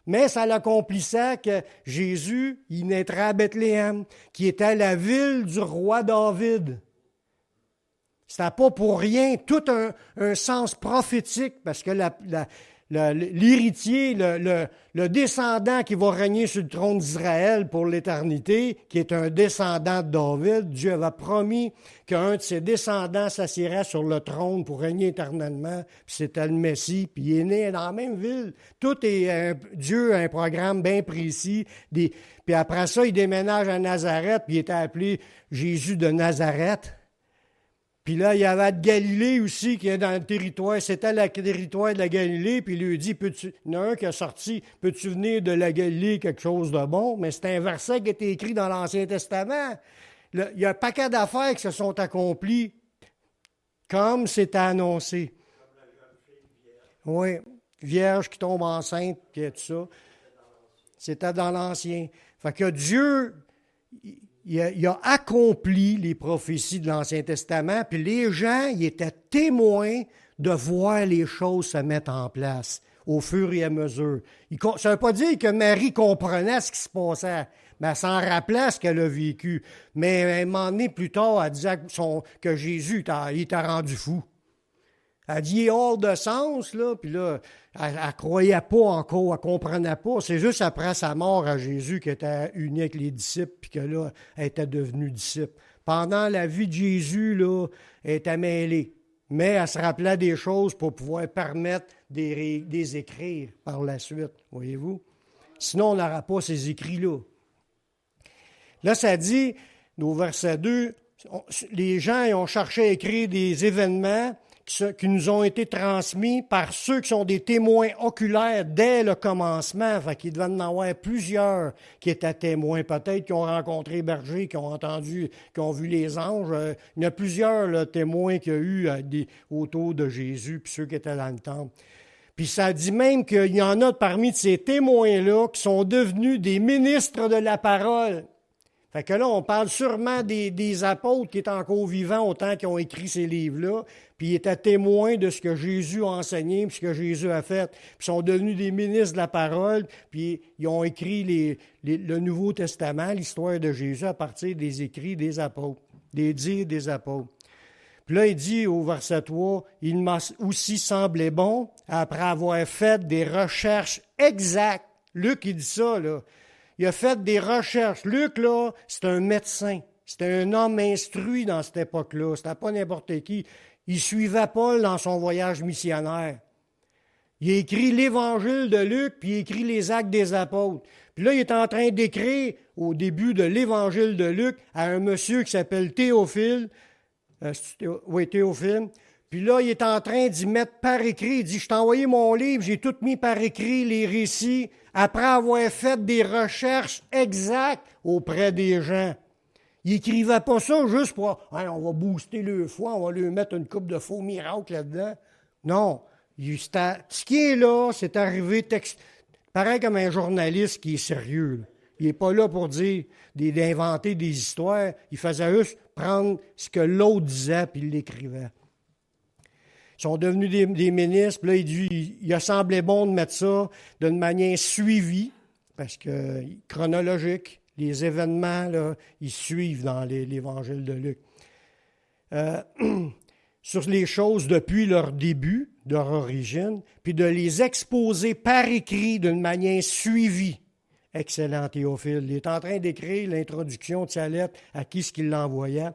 Mais ça l'accomplissait que Jésus, il naîtrait à Bethléem, qui était la ville du roi David. C'était pas pour rien, tout un sens prophétique, parce que l'héritier, le descendant qui va régner sur le trône d'Israël pour l'éternité, qui est un descendant de David, Dieu avait promis qu'un de ses descendants s'assiérait sur le trône pour régner éternellement, puis c'était le Messie, puis il est né dans la même ville. Tout est Dieu a un programme bien précis. Puis après ça, il déménage à Nazareth, puis il était appelé Jésus de Nazareth. Puis là, il y avait de Galilée aussi, qui est dans le territoire. C'était le territoire de la Galilée. Puis il lui dit, il y en a un qui a sorti, peux-tu venir de la Galilée, quelque chose de bon? Mais c'est un verset qui a été écrit dans l'Ancien Testament. Il y a un paquet d'affaires qui se sont accomplies comme c'était annoncé. Oui, vierge qui tombe enceinte, puis tout ça. C'était dans l'Ancien. Fait que Dieu... Il a accompli les prophéties de l'Ancien Testament, puis les gens, ils étaient témoins de voir les choses se mettre en place au fur et à mesure. Ça ne veut pas dire que Marie comprenait ce qui se passait, mais Mais elle s'en rappelait ce qu'elle a vécu. Mais un moment donné, plus tard, elle disait que Jésus, il était rendu fou. Elle dit, il est hors de sens, là. Puis là, elle ne croyait pas encore, elle ne comprenait pas. C'est juste après sa mort à Jésus qu'elle était unie avec les disciples, puis que là, elle était devenue disciple. Pendant la vie de Jésus, là, elle était mêlée. Mais elle se rappelait des choses pour pouvoir permettre des écrire par la suite, voyez-vous. Sinon, on n'aura pas ces écrits-là. Là, ça dit, au verset 2, les gens ils ont cherché à écrire des événements qui nous ont été transmis par ceux qui sont des témoins oculaires dès le commencement. Fait qu'il devait en avoir plusieurs qui étaient témoins, peut-être qui ont rencontré Berger, qui ont entendu, qui ont vu les anges. Il y en a plusieurs là, témoins qu'il y a eu autour de Jésus, puis ceux qui étaient dans le temple. Puis ça dit même qu'il y en a parmi ces témoins-là qui sont devenus des ministres de la parole. Fait que là, on parle sûrement des apôtres qui étaient encore vivants au temps qu'ils ont écrit ces livres-là, puis ils étaient témoins de ce que Jésus a enseigné, puis ce que Jésus a fait. Puis ils sont devenus des ministres de la parole, puis ils ont écrit le Nouveau Testament, l'histoire de Jésus, à partir des écrits des apôtres, des dires des apôtres. Puis là, il dit au verset 3, « Il m'a aussi semblé bon, après avoir fait des recherches exactes. » Luc, il dit ça, là. Il a fait des recherches. Luc, là, c'est un médecin. C'était un homme instruit dans cette époque-là. C'était pas n'importe qui. Il suivait Paul dans son voyage missionnaire. Il a écrit l'Évangile de Luc, puis il a écrit les Actes des Apôtres. Puis là, il est en train d'écrire, au début de l'Évangile de Luc, à un monsieur qui s'appelle Théophile. Théophile. Puis là, il est en train d'y mettre par écrit. Il dit, je t'ai envoyé mon livre, j'ai tout mis par écrit, les récits, après avoir fait des recherches exactes auprès des gens. Il n'écrivait pas ça juste pour, hey, on va booster le foi, on va lui mettre une coupe de faux miracles là-dedans. Non. Ce qui est là, c'est arrivé pareil comme un journaliste qui est sérieux. Là. Il n'est pas là pour dire, d'inventer des histoires. Il faisait juste prendre ce que l'autre disait puis il l'écrivait. Ils sont devenus des ministres. Puis là, il a semblé bon de mettre ça d'une manière suivie, parce que chronologique. Les événements, là, ils suivent dans l'Évangile de Luc. Sur les choses depuis leur début, leur origine, puis de les exposer par écrit d'une manière suivie. Excellent Théophile. Il est en train d'écrire l'introduction de sa lettre à qui ce qu'il l'envoyait.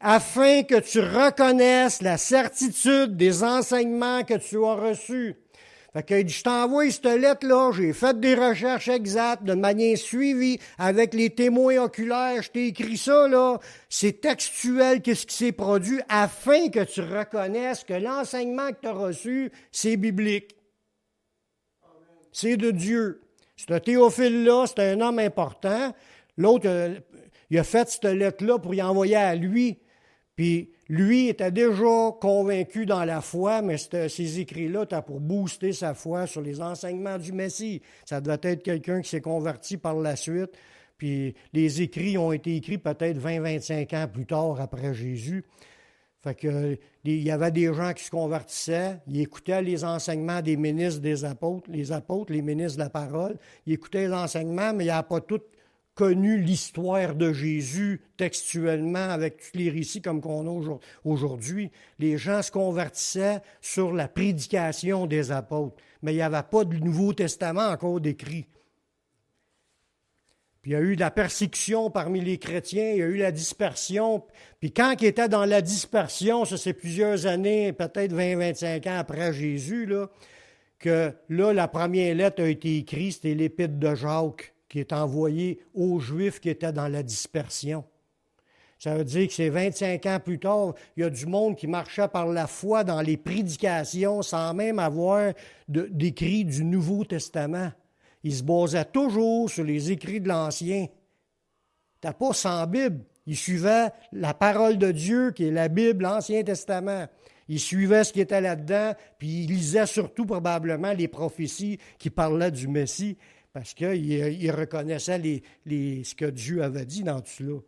Afin que tu reconnaisses la certitude des enseignements que tu as reçus. Fait qu'il dit, je t'envoie cette lettre-là, j'ai fait des recherches exactes, de manière suivie, avec les témoins oculaires, je t'ai écrit ça, là. C'est textuel, qu'est-ce qui s'est produit, afin que tu reconnaisses que l'enseignement que tu as reçu, c'est biblique. C'est de Dieu. Ce Théophile-là, c'est un homme important. L'autre, il a fait cette lettre-là pour y envoyer à lui. Puis lui était déjà convaincu dans la foi, mais ces écrits-là étaient pour booster sa foi sur les enseignements du Messie. Ça devait être quelqu'un qui s'est converti par la suite. Puis les écrits ont été écrits peut-être 20-25 ans plus tard après Jésus. Fait que il y avait des gens qui se convertissaient, ils écoutaient les enseignements des ministres des apôtres, les ministres de la parole. Ils écoutaient les enseignements, mais ils n'avaient pas tous connu l'histoire de Jésus textuellement avec tous les récits comme qu'on a aujourd'hui. Les gens se convertissaient sur la prédication des apôtres, mais il n'y avait pas de Nouveau Testament encore décrit. Puis il y a eu de la persécution parmi les chrétiens, il y a eu la dispersion. Puis quand ils étaient dans la dispersion, ça c'est plusieurs années, peut-être 20-25 ans après Jésus, là, que là, la première lettre a été écrite, c'était l'Épître de Jacques, qui est envoyée aux Juifs qui étaient dans la dispersion. Ça veut dire que c'est 25 ans plus tard, il y a du monde qui marchait par la foi dans les prédications sans même avoir d'écrit du Nouveau Testament. Ils se basaient toujours sur les écrits de l'Ancien. T'as pas sans Bible. Ils suivaient la parole de Dieu, qui est la Bible, l'Ancien Testament. Ils suivaient ce qui était là-dedans, puis ils lisaient surtout probablement les prophéties qui parlaient du Messie, parce qu'ils reconnaissaient ce que Dieu avait dit dans tout cela.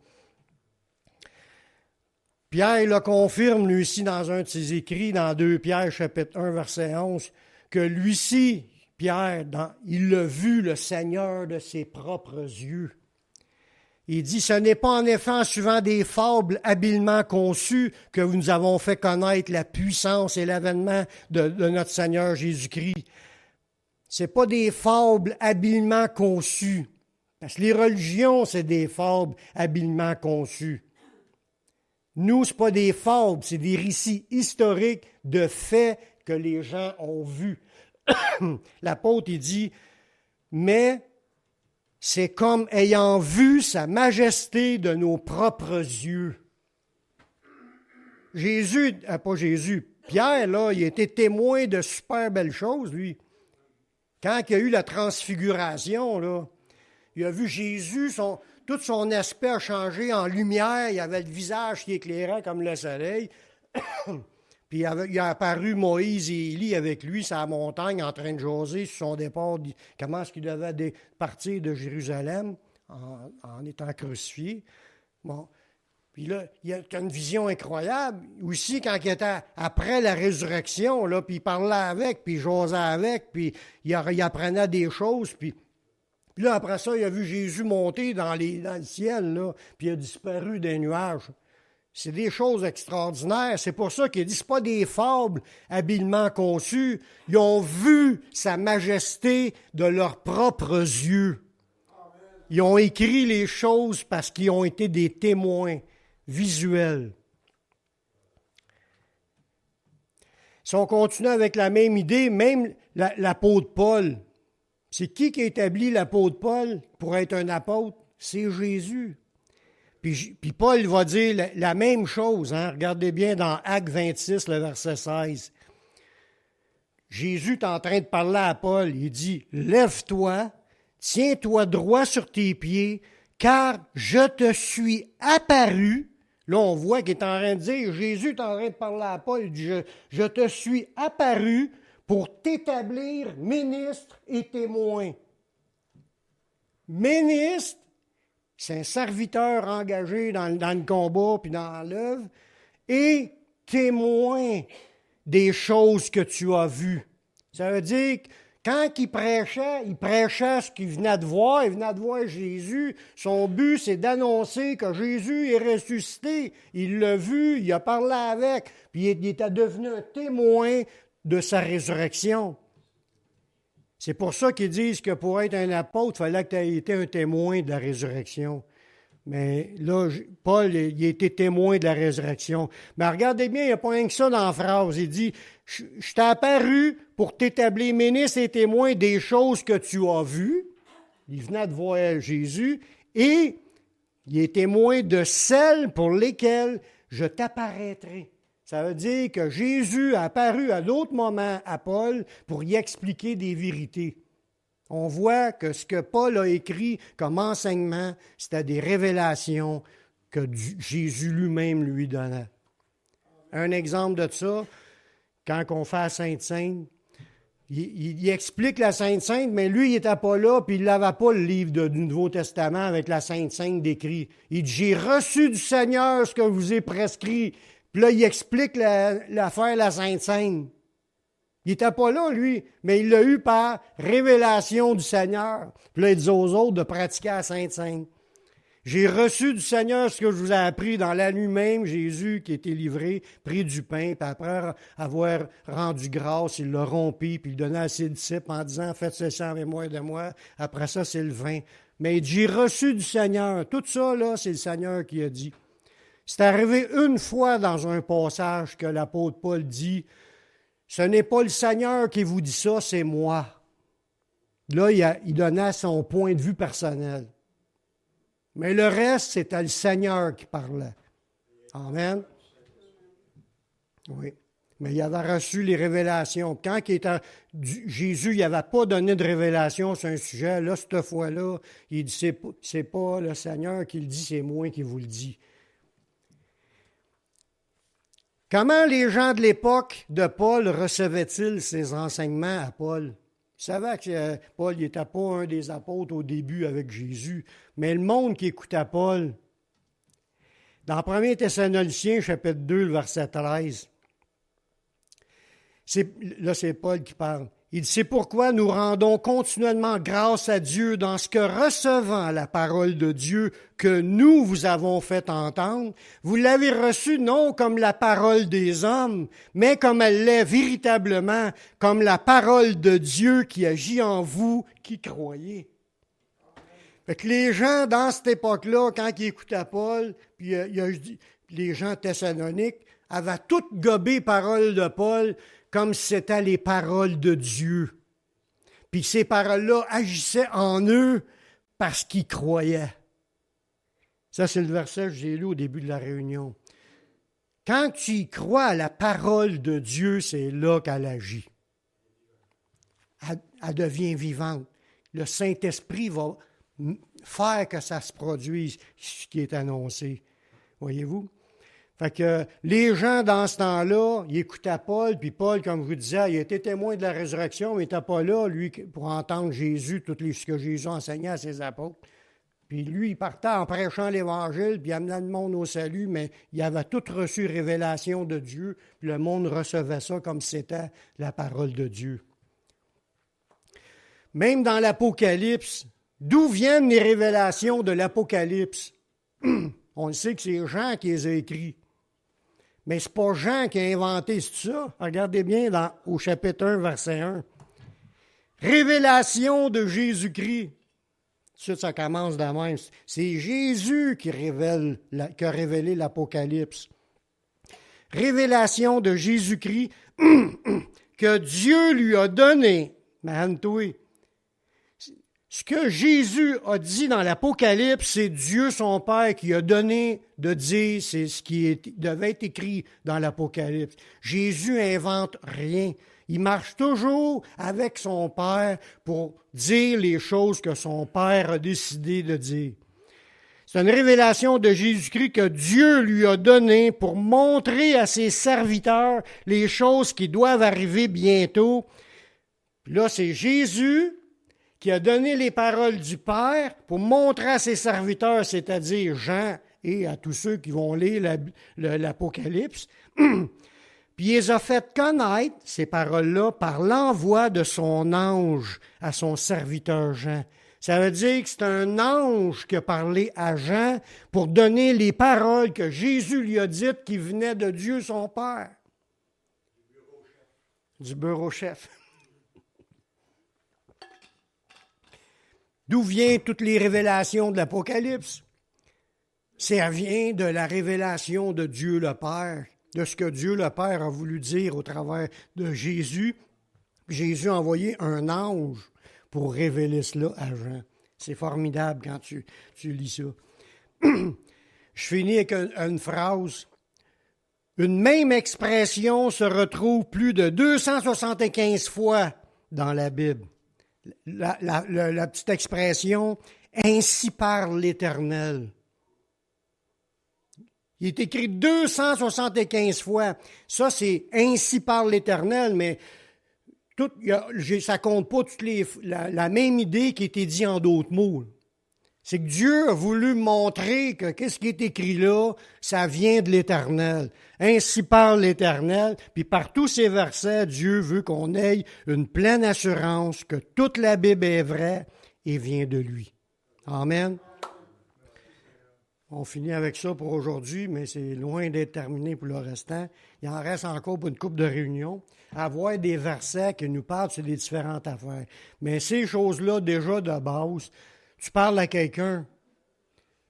Pierre le confirme, lui aussi, dans un de ses écrits, dans 2 Pierre, chapitre 1, verset 11, que lui-ci, Pierre, il a vu le Seigneur de ses propres yeux. Il dit, ce n'est pas en effet en suivant des fables habilement conçues que nous avons fait connaître la puissance et l'avènement de notre Seigneur Jésus-Christ. Ce n'est pas des fables habilement conçues. Parce que les religions, c'est des fables habilement conçues. Nous, ce n'est pas des fables, c'est des récits historiques de faits que les gens ont vus. L'apôtre, il dit, mais c'est comme ayant vu sa majesté de nos propres yeux. Pierre, là, il a été témoin de super belles choses, lui. Quand il y a eu la transfiguration, là, il a vu Jésus, tout son aspect a changé en lumière, il avait le visage qui éclairait comme le soleil. Puis il a apparu Moïse et Élie avec lui sur la montagne en train de jaser sur son départ, comment est-ce qu'il devait partir de Jérusalem en étant crucifié. Bon. Puis là, il a une vision incroyable. Aussi, quand il était après la résurrection, là, puis il parlait avec, puis il jasait avec, puis il apprenait des choses, puis là, après ça, il a vu Jésus monter dans le ciel, là, puis il a disparu des nuages. C'est des choses extraordinaires. C'est pour ça qu'il dit, ce pas des fables habilement conçues. Ils ont vu sa majesté de leurs propres yeux. Ils ont écrit les choses parce qu'ils ont été des témoins visuels. Si on continue avec la même idée, même l'apôtre Paul, c'est qui a établi l'apôtre Paul pour être un apôtre? C'est Jésus. Puis Paul va dire la même chose. Hein? Regardez bien dans Actes 26, le verset 16. Jésus est en train de parler à Paul. Il dit, « Lève-toi, tiens-toi droit sur tes pieds, car je te suis apparu. » Là, on voit qu'il est en train de dire, Jésus est en train de parler à Paul. Il dit, « Je te suis apparu pour t'établir ministre et témoin. » Ministre, c'est un serviteur engagé dans le combat puis dans l'œuvre, et témoin des choses que tu as vues. Ça veut dire que quand il prêchait ce qu'il venait de voir, il venait de voir Jésus. Son but, c'est d'annoncer que Jésus est ressuscité. Il l'a vu, il a parlé avec, puis il était devenu un témoin de sa résurrection. C'est pour ça qu'ils disent que pour être un apôtre, il fallait que tu aies été un témoin de la résurrection. Mais là, Paul, il a été témoin de la résurrection. Mais regardez bien, il n'y a pas rien que ça dans la phrase. Il dit, « Je t'ai apparu pour t'établir ministre et témoin des choses que tu as vues. » Il venait de voir Jésus. Et il est témoin de celles pour lesquelles je t'apparaîtrai. Ça veut dire que Jésus a apparu à d'autres moments à Paul pour y expliquer des vérités. On voit que ce que Paul a écrit comme enseignement, c'était des révélations que Jésus lui-même lui donnait. Un exemple de ça, quand on fait la Sainte-Sainte, il explique la Sainte-Sainte, mais lui, il n'était pas là, puis il n'avait pas le livre du Nouveau Testament avec la Sainte-Sainte décrit. Il dit, « J'ai reçu du Seigneur ce que je vous ai prescrit. » Puis là, il explique l'affaire de la Sainte-Sainte. Il n'était pas là, lui, mais il l'a eu par révélation du Seigneur. Puis là, il dit aux autres de pratiquer la Sainte-Sainte. J'ai reçu du Seigneur ce que je vous ai appris dans la nuit même, Jésus qui était livré, prit du pain, puis après avoir rendu grâce, il l'a rompu, puis il donnait à ses disciples en disant, faites ceci en mémoire de moi. Après ça, c'est le vin. Mais il dit, j'ai reçu du Seigneur. Tout ça, là, c'est le Seigneur qui a dit. C'est arrivé une fois dans un passage que l'apôtre Paul dit, « Ce n'est pas le Seigneur qui vous dit ça, c'est moi. » Là, il donnait son point de vue personnel. Mais le reste, c'était le Seigneur qui parlait. Amen. Oui. Mais il avait reçu les révélations. Quand Jésus n'avait pas donné de révélation sur un sujet, là, cette fois-là, il dit, c'est pas le Seigneur qui le dit, c'est moi qui vous le dis. Comment les gens de l'époque de Paul recevaient-ils ces enseignements à Paul? Ils savaient que Paul n'était pas un des apôtres au début avec Jésus, mais le monde qui écoutait Paul, dans 1 Thessaloniciens, chapitre 2, verset 13, c'est Paul qui parle. Il dit, c'est pourquoi nous rendons continuellement grâce à Dieu dans ce que recevant la parole de Dieu que nous vous avons fait entendre, vous l'avez reçue non comme la parole des hommes, mais comme elle l'est véritablement, comme la parole de Dieu qui agit en vous qui croyez. Fait que les gens, dans cette époque-là, quand ils écoutaient Paul, puis les gens thessaloniques, avaient toutes gobé paroles de Paul comme si c'était les paroles de Dieu. Puis ces paroles-là agissaient en eux parce qu'ils croyaient. Ça, c'est le verset que j'ai lu au début de la réunion. Quand tu y crois à la parole de Dieu, c'est là qu'elle agit. Elle devient vivante. Le Saint-Esprit va faire que ça se produise, ce qui est annoncé. Voyez-vous? Fait que les gens, dans ce temps-là, ils écoutaient Paul, puis Paul, comme je vous disais, il était témoin de la résurrection, mais il n'était pas là, lui, pour entendre Jésus, ce que Jésus enseignait à ses apôtres. Puis lui, il partait en prêchant l'Évangile, puis amenant le monde au salut, mais il avait tout reçu révélation de Dieu, puis le monde recevait ça comme si c'était la parole de Dieu. Même dans l'Apocalypse, d'où viennent les révélations de l'Apocalypse? On le sait que c'est Jean qui les a écrits. Mais ce n'est pas Jean qui a inventé ça. Regardez bien au chapitre 1, verset 1. Révélation de Jésus-Christ. Ça commence de même. C'est Jésus qui a révélé l'Apocalypse. Révélation de Jésus-Christ que Dieu lui a donné. Imagine-toi. Ce que Jésus a dit dans l'Apocalypse, c'est Dieu son Père qui a donné de dire, c'est ce qui devait être écrit dans l'Apocalypse. Jésus invente rien. Il marche toujours avec son Père pour dire les choses que son Père a décidé de dire. C'est une révélation de Jésus-Christ que Dieu lui a donnée pour montrer à ses serviteurs les choses qui doivent arriver bientôt. Puis là, c'est Jésus qui a donné les paroles du Père pour montrer à ses serviteurs, c'est-à-dire Jean et à tous ceux qui vont lire l'Apocalypse, puis il les a fait connaître, ces paroles-là, par l'envoi de son ange à son serviteur Jean. Ça veut dire que c'est un ange qui a parlé à Jean pour donner les paroles que Jésus lui a dites qui venaient de Dieu son Père. Du bureau chef. D'où viennent toutes les révélations de l'Apocalypse? Ça vient de la révélation de Dieu le Père, de ce que Dieu le Père a voulu dire au travers de Jésus. Jésus a envoyé un ange pour révéler cela à Jean. C'est formidable quand tu lis ça. Je finis avec une phrase. Une même expression se retrouve plus de 275 fois dans la Bible. La petite expression « Ainsi parle l'Éternel ». Il est écrit 275 fois. Ça, c'est « Ainsi parle l'Éternel », mais ça ne compte pas la même idée qui a été dit en d'autres mots. C'est que Dieu a voulu montrer que qu'est-ce qui est écrit là, ça vient de l'Éternel. Ainsi parle l'Éternel, puis par tous ces versets, Dieu veut qu'on ait une pleine assurance que toute la Bible est vraie et vient de lui. Amen. On finit avec ça pour aujourd'hui, mais c'est loin d'être terminé pour le restant. Il en reste encore pour une couple de réunions. Avoir des versets qui nous parlent sur des différentes affaires. Mais ces choses-là, déjà de base, tu parles à quelqu'un,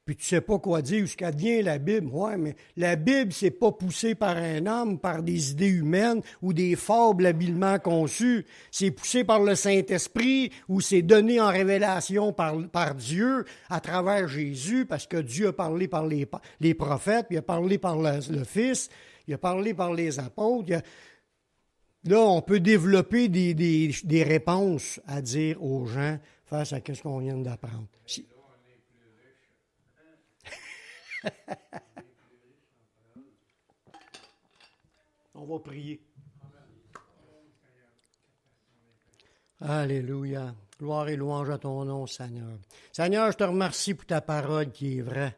puis tu ne sais pas quoi dire, ce qu'advient la Bible. Oui, mais la Bible, c'est pas poussé par un homme, par des idées humaines ou des fables habilement conçues. C'est poussé par le Saint-Esprit ou c'est donné en révélation par Dieu à travers Jésus, parce que Dieu a parlé par les prophètes, puis il a parlé par le Fils, il a parlé par les apôtres. Là, on peut développer des réponses à dire aux gens face à ce qu'on vient d'apprendre. On va prier. Alléluia. Gloire et louange à ton nom, Seigneur. Seigneur, je te remercie pour ta parole qui est vraie.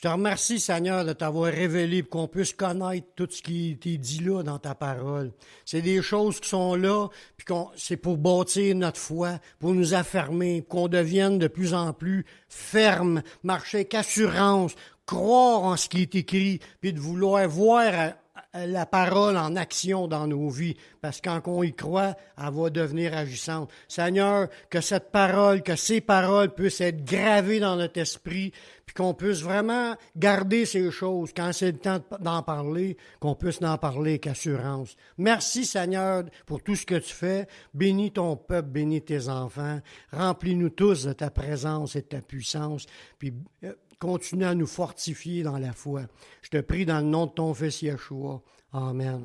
Je te remercie, Seigneur, de t'avoir révélé pour qu'on puisse connaître tout ce qui t'est dit là dans ta parole. C'est des choses qui sont là, puis c'est pour bâtir notre foi, pour nous affermer, pour qu'on devienne de plus en plus ferme, marcher avec assurance, croire en ce qui est écrit, puis de vouloir voir la parole en action dans nos vies, parce que quand on y croit, elle va devenir agissante. Seigneur, que cette parole, que ces paroles puissent être gravées dans notre esprit, puis qu'on puisse vraiment garder ces choses. Quand c'est le temps d'en parler, qu'on puisse en parler avec assurance. Merci, Seigneur, pour tout ce que tu fais. Bénis ton peuple, bénis tes enfants. Remplis-nous tous de ta présence et de ta puissance, puis continue à nous fortifier dans la foi. Je te prie dans le nom de ton Fils Yeshua. Amen.